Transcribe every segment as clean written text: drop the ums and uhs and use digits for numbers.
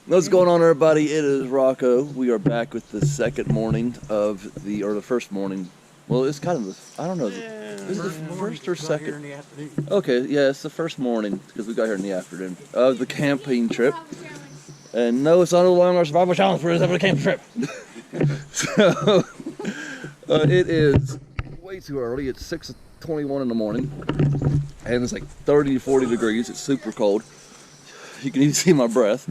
What's going on, everybody? It is Rocco. We are back with the second morning of the first morning. Well, it's kind of the, I don't know, is it the first or second? Okay, yeah, it's the first morning because we got here in the afternoon of the camping trip. And no, it's not no longer a survival challenge for us, it's a camping trip. So, it is way too early. It's 6:21 in the morning. And it's like 30 to 40 degrees. It's super cold. You can even see my breath.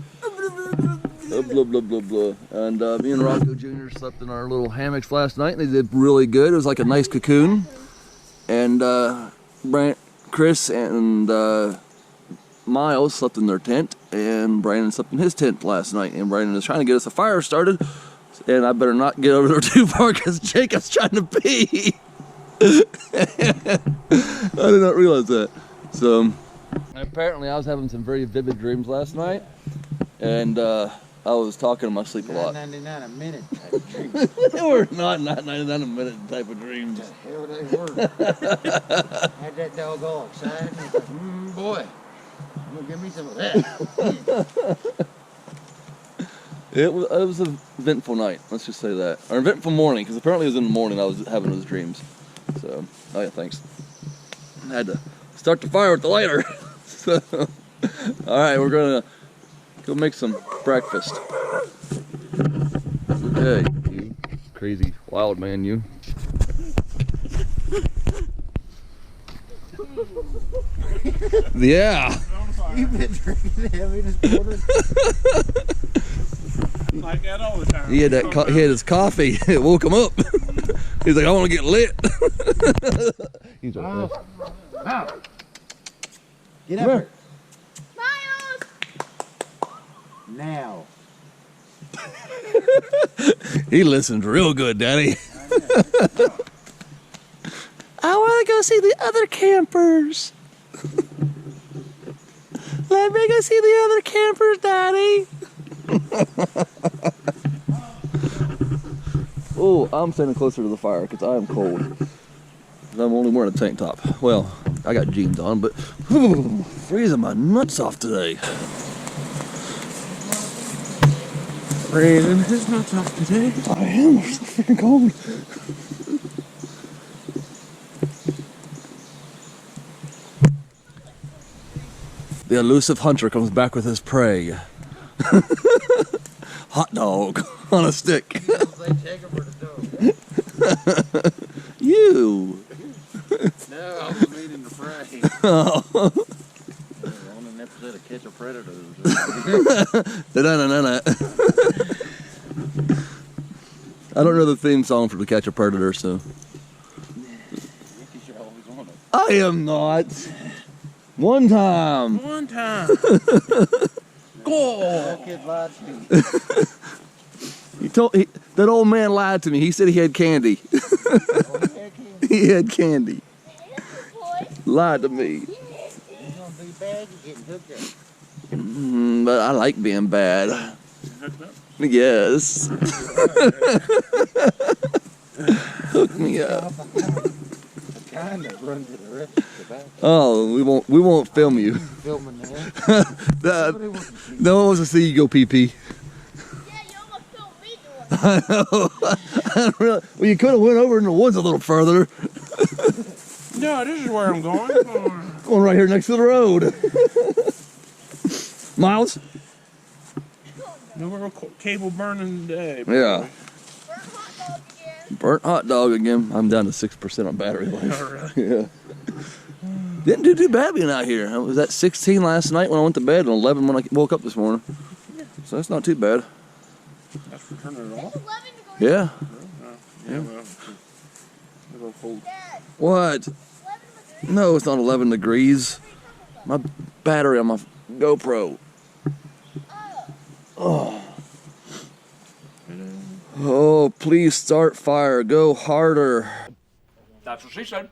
Blah, blah, blah, blah. And me and Rocco Jr. slept in our little hammocks last night, and they did really good. It was like a nice cocoon. And Chris and Miles slept in their tent, and Brandon slept in his tent last night. And Brandon is trying to get us a fire started. And I better not get over there too far because Jacob's trying to pee. I did not realize that. So apparently I was having some very vivid dreams last night, and I was talking in my sleep a lot. 9.99 a minute type of dreams. They were not 9.99 a minute type of dreams. Hell, they were. Had that dog all excited. And like, boy, I'm gonna give me some of that. It was an eventful night. Let's just say that, or eventful morning, because apparently it was in the morning I was having those dreams. So, oh yeah, thanks. I had to start the fire with the lighter. So, all right, we're gonna go make some breakfast. Okay, you crazy wild man, you. Yeah. You've been drinking heavy this morning. Like that all the time. He had his coffee. It woke him up. He's like, I want to get lit. He's right there. Wow. Get up here. Miles! Now. He listens real good, Daddy. I want to go see the other campers. Let me go see the other campers, Daddy. Oh, I'm standing closer to the fire because I am cold. I'm only wearing a tank top. Well, I got jeans on, but freezing my nuts off today. Freezing his nuts off today. I am. I'm so freaking cold. The elusive hunter comes back with his prey. Hot dog on a stick. You. No, I was meaning to pray. Oh. On an episode of Catch a Predator. Da-da-da-da-da. I don't know the theme song for The Catch a Predator, so. You're always on it. I am not. One time. One time. Go. That kid lied to me. That old man lied to me. He said he had candy. Oh, he had candy. He had candy. Boy, Lied to me. You're gonna be bad, you're getting hooked up. But I like being bad. Yes. Hook me up. Kind of run to the rest of the back. Oh, we won't film you. Filming that. Somebody wants to see No one wants to see you go pee pee. yeah, you almost filmed me doing it. I know. Well, you could have went over in the woods a little further. No, this is where I'm going. Going right here next to the road. Miles? No more cable burning today. Yeah. Burnt hot dog again. Burnt hot dog again. I'm down to 6% on battery life. Oh, really? Yeah. Didn't do too bad being out here. I was at 16 last night when I went to bed and 11 when I woke up this morning. So that's not too bad. That's for turning it off. 11 degrees. Yeah. Yeah, well, it's a little cold. Dad, What? 11 degrees. No, it's not 11 degrees. My battery on my GoPro. Oh. Oh, please start fire. Go harder. That's what she said.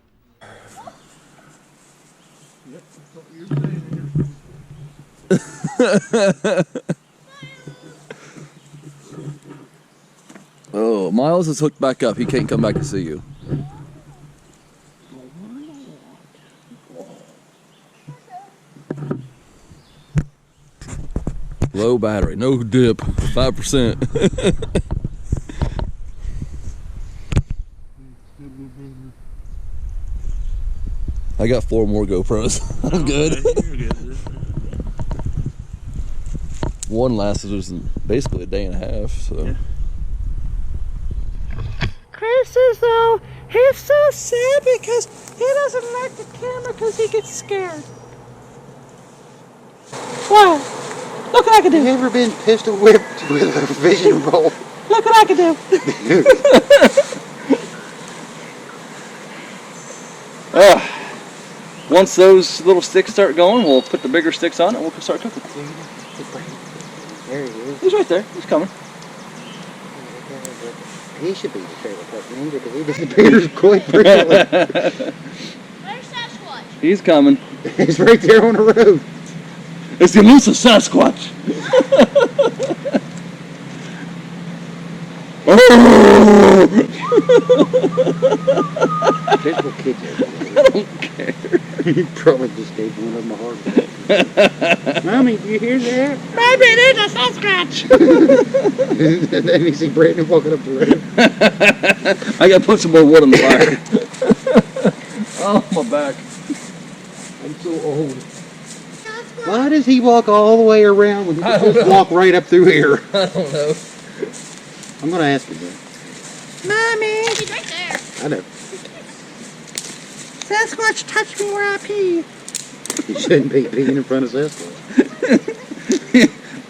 Oh, Miles is hooked back up. He can't come back to see you. Low battery, no dip, 5%. I got 4 more GoPros. I'm good. You're good. One lasted us basically a day and a half, so. Yeah. Chris is though, he's so sad because he doesn't like the camera because he gets scared. Wow. Look what I can Have you do. ever been pistol whipped with a vision roll? Look what I can do. Once those little sticks start going, we'll put the bigger sticks on it and we'll start cooking. There he is. He's right there. He's coming. He should be the trailer park ninja because he disappears quite frequently. Where's Sasquatch? He's coming. He's right there on the road. It's the elusive Sasquatch. There's no kids there. I don't care. He probably just gave one of them a heart attack. Mommy, do you hear that? Maybe it is a Sasquatch. And then you see Brandon walking up the road. I gotta put some more wood on the fire. Oh, my back. I'm so old. Why does he walk all the way around when he can just walk right up through here? I don't know. I'm gonna ask him that. Mommy, He's right there. I know. Sasquatch touched me where I pee. You shouldn't be peeing in front of Sasquatch.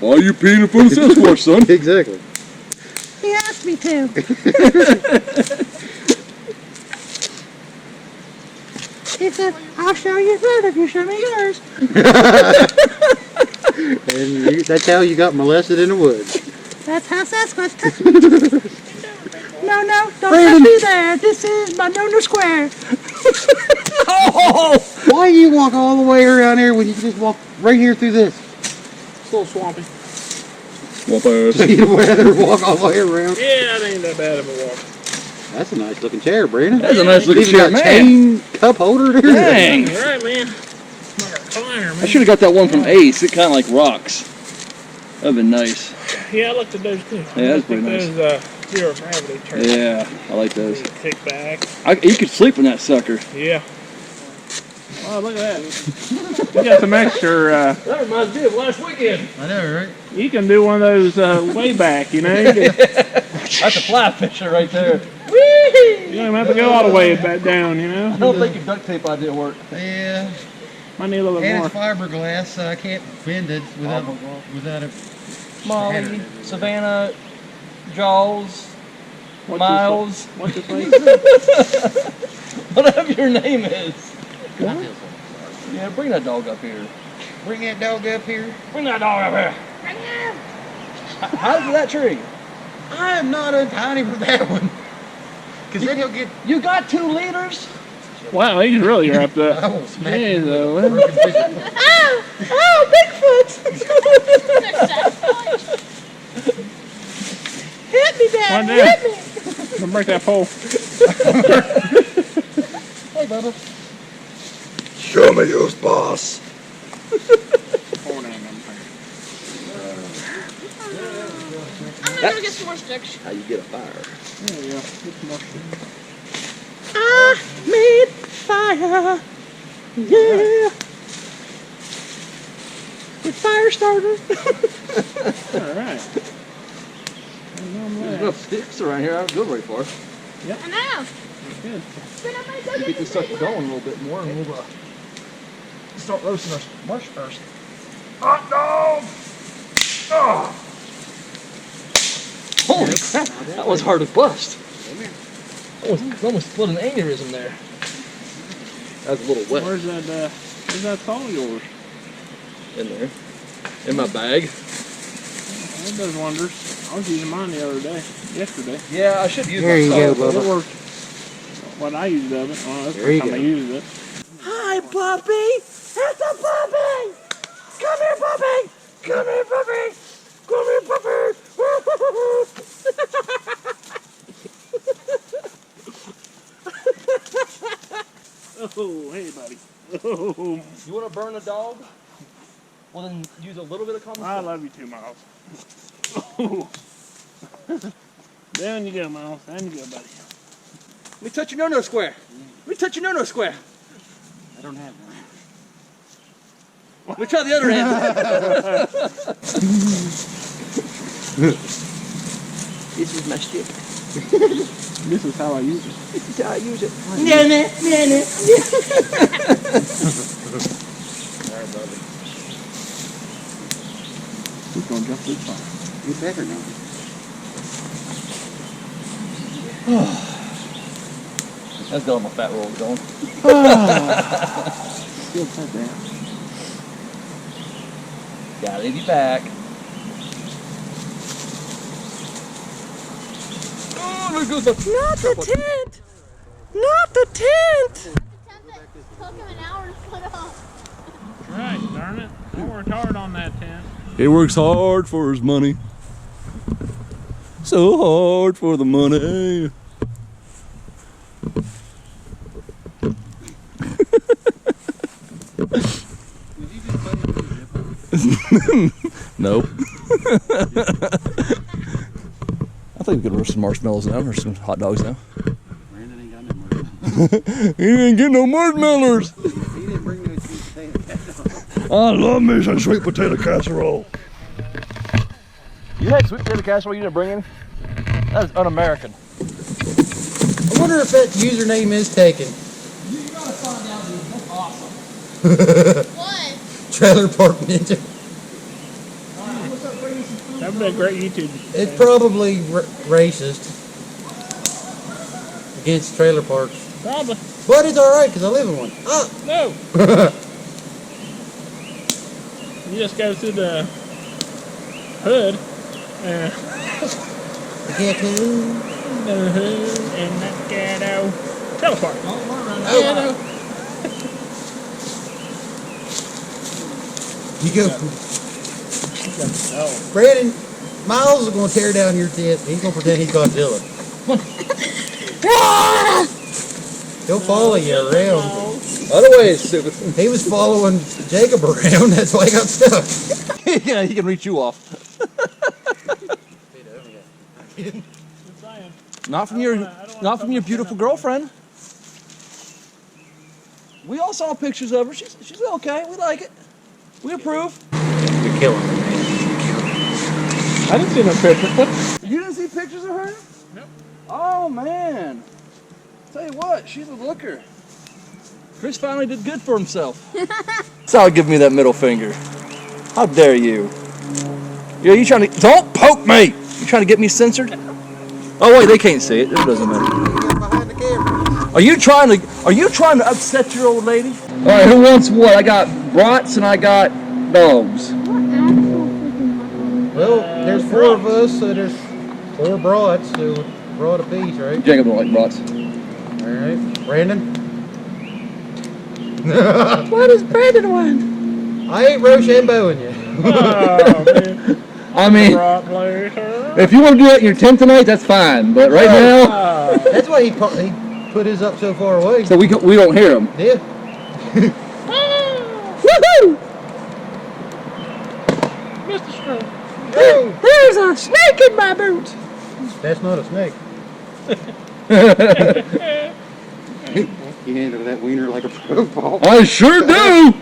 Why are you peeing in front of Sasquatch, son? Exactly. He asked me to. He said, I'll show you that if you show me yours. And that's how you got molested in the woods. That's how Sasquatch touched me. No, don't touch me there. This is my no square. Oh! Why do you walk all the way around here when you can just walk right here through this? It's a little swampy. So you'd rather walk all the way around? Yeah, it ain't that bad of a walk. That's a nice looking chair, Brandon. That's a nice looking Even chair, got man. chain cup holder there. Dang. You're right, man. It's like a recliner, man. I should have got that one from Ace. It kind of like rocks. That'd been nice. Yeah, I looked at those too. Yeah, that's pretty nice. Those zero gravity chairs. Yeah, I like those. Kick back. You could sleep in that sucker. Yeah. Oh, look at that. You got some extra. That reminds me of last weekend. I know, right? You can do one of those way back, you know. You That's a fly fisher right there. don't even have to go all the way back down, you I know. don't think your duct tape idea worked. Yeah. Might need a little bit And more. it's fiberglass, so I can't bend it without it. Molly, Savannah, Jaws, What's Miles, What's his face? whatever your name is. Yeah, bring that dog up here. Bring that dog up here. Bring that dog up here. How's that tree? I am not untidy for that one. Because then he'll get. You got 2 liters? Wow, he's really wrapped up. I will smack Yeah, you. though. Oh, Bigfoot. Sasquatch. Hit me, Dad. One down. Hit me. Don't break that pole. Hey, Bubba. Show me yours, boss. I'm gonna go get some more sticks. How you get a fire? There we go. Get some more shit. I made fire. Yeah. With fire starter. All right. There's enough sticks around here. I'll go very far. I know. Good. But I'm gonna go Get get this some sucker going a little bit more, and we'll start roasting our marshmallows. Hot dog! Oh! Holy crap! That was hard to bust. Almost split an aneurysm there. That was a little wet Where's that saw of yours? in there. In my bag. That does wonders. I was using mine the other day. Yesterday. Yeah, I should use There you go, but It Bubba. worked. What I used of it. Well, that's the There you first time I go. used it. Hi, puppy. It's a puppy. Come here, puppy. Come here, puppy. Come here, puppy. Oh, hey, buddy. Oh, You want to burn a dog? Well, then use a little bit of common I sense. love you too, Miles. Down you go, Miles. Down you go, buddy. Let me touch your no-no square. Let me touch your no-no square. I don't have one. Let me try the other hand. This is my stick. This is how I use it. This is how I use it. Nana. He's gonna jump this far. You better know. Let's go on my fat roll going. Still cut down. Gotta leave you back. Oh, there goes the. Not the tent. Not the tent. The tent that took him an hour to put up. Right, darn it. I worked hard on that tent. He works hard for his money. So hard for the money. Nope. I think we could roast some marshmallows now, or some hot dogs now. Brandon ain't got no more. He didn't get no marshmallows. He didn't bring no sweet potato casserole. I love me some sweet potato casserole. You had sweet potato casserole you didn't bring any? That is un-American. I wonder if that username is taken. You gotta find out, dude. That's awesome. What? Trailer Park Ninja. That would be a great YouTube. It's probably racist against trailer parks. Probably. But it's alright because I live in one. Ah! No. You just go through the hood and I can't tell. the hood and that ghetto trailer park. Oh. You go. Oh. Brandon, Miles is going to tear down your tent. He's going to pretend he's Godzilla. He'll follow you around. Other way is stupid. He was following Jacob around. That's why he got stuck. Yeah, he can reach you off. Not from your beautiful girlfriend. We all saw pictures of her. She's okay. We like it. We approve. You're killing me. I didn't see no picture. You didn't see pictures of her? Nope. Oh man. Tell you what, she's a looker. Chris finally did good for himself. Sal, give me that middle finger. How dare you? You trying to? Don't poke me. You trying to get me censored? Oh wait, they can't see it. It doesn't matter. Behind the camera. Are you trying to upset your old lady? All right, who wants what? I got brats and I got dogs. Well, there's 4 of us, so there's 4 broads, so broad a piece, right? Jacob don't like brats. Alright. Brandon? What does Brandon want? I ain't Rochambeauing you. Oh, man. I mean, Right later. if you want to do it in your tent tonight, that's fine. But right now, Oh. That's why he put his up so far away. so we don't hear him. Yeah. Woohoo! Mr. Strong. Hey, There's a snake in my boot. that's not a snake. You handle that wiener like a pro ball. I sure do.